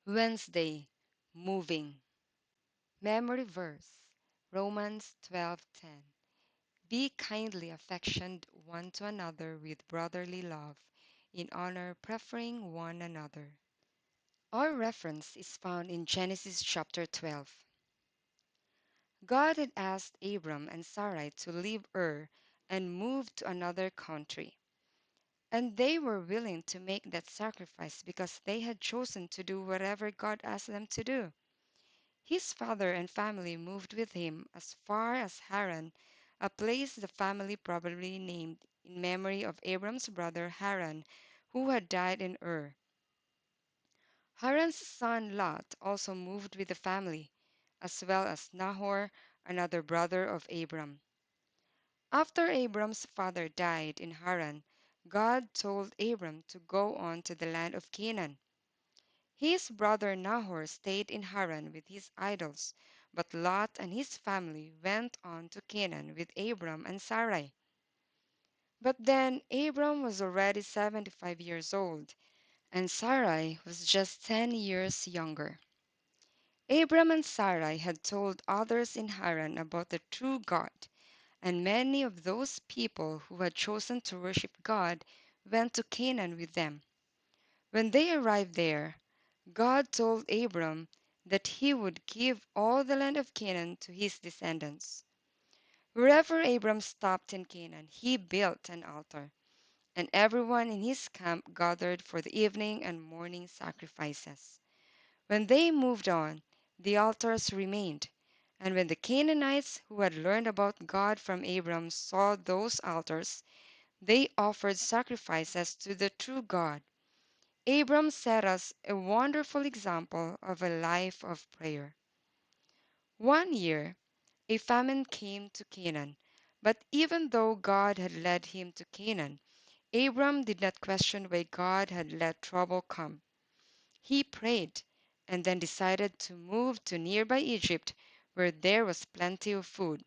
Wednesday, moving. Memory verse, Romans 12:10. Be kindly affectioned one to another with brotherly love, in honor preferring one another. Our reference is found in Genesis chapter 12. God had asked Abram and Sarai to leave Ur and move to another country. And they were willing to make that sacrifice because they had chosen to do whatever God asked them to do. His father and family moved with him as far as Haran, a place the family probably named in memory of Abram's brother Haran, who had died in Ur. Haran's son Lot also moved with the family, as well as Nahor, another brother of Abram. After Abram's father died in Haran, God told Abram to go on to the land of Canaan. His brother Nahor stayed in Haran with his idols, but Lot and his family went on to Canaan with Abram and Sarai. But then Abram was already 75 years old, and Sarai was just 10 years younger. Abram and Sarai had told others in Haran about the true God, and many of those people who had chosen to worship God went to Canaan with them. When they arrived there, God told Abram that he would give all the land of Canaan to his descendants. Wherever Abram stopped in Canaan, he built an altar, and everyone in his camp gathered for the evening and morning sacrifices. When they moved on, the altars remained, and when the Canaanites who had learned about God from Abram saw those altars, they offered sacrifices to the true God. Abram set us a wonderful example of a life of prayer. One year, a famine came to Canaan, but even though God had led him to Canaan, Abram did not question why God had let trouble come. He prayed and then decided to move to nearby Egypt where there was plenty of food.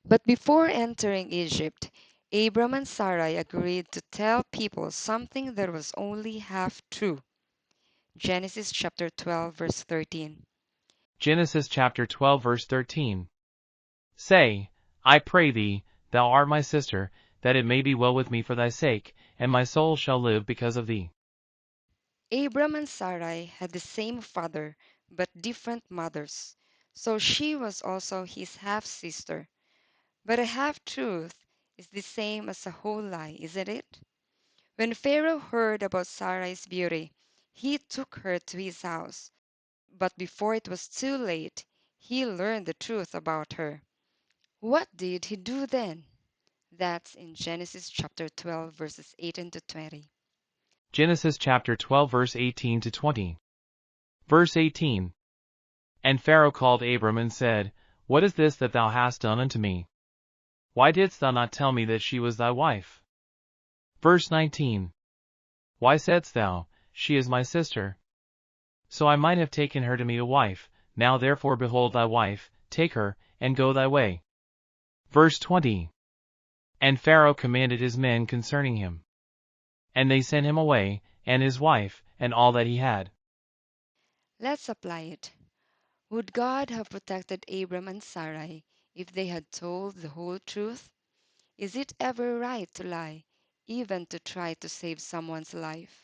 But before entering Egypt, Abram and Sarai agreed to tell people something that was only half true. Genesis chapter 12 verse 13. Genesis chapter 12 verse 13. Say, I pray thee, thou art my sister, that it may be well with me for thy sake, and my soul shall live because of thee. Abram and Sarai had the same father, but different mothers, so she was also his half sister. But a half truth is the same as a whole lie, isn't it? When Pharaoh heard about Sarai's beauty, he took her to his house. But before it was too late, he learned the truth about her. What did he do then? That's in Genesis chapter 12, verses 18 to 20. Genesis chapter 12 verse 18 to 20. Verse 18. And Pharaoh called Abram and said, What is this that thou hast done unto me? Why didst thou not tell me that she was thy wife? Verse 19. Why saidst thou, She is my sister? So I might have taken her to me to wife. Now therefore behold thy wife, take her, and go thy way. Verse 20. And Pharaoh commanded his men concerning him. And they sent him away, and his wife, and all that he had. Let's apply it. Would God have protected Abram and Sarai if they had told the whole truth? Is it ever right to lie, even to try to save someone's life?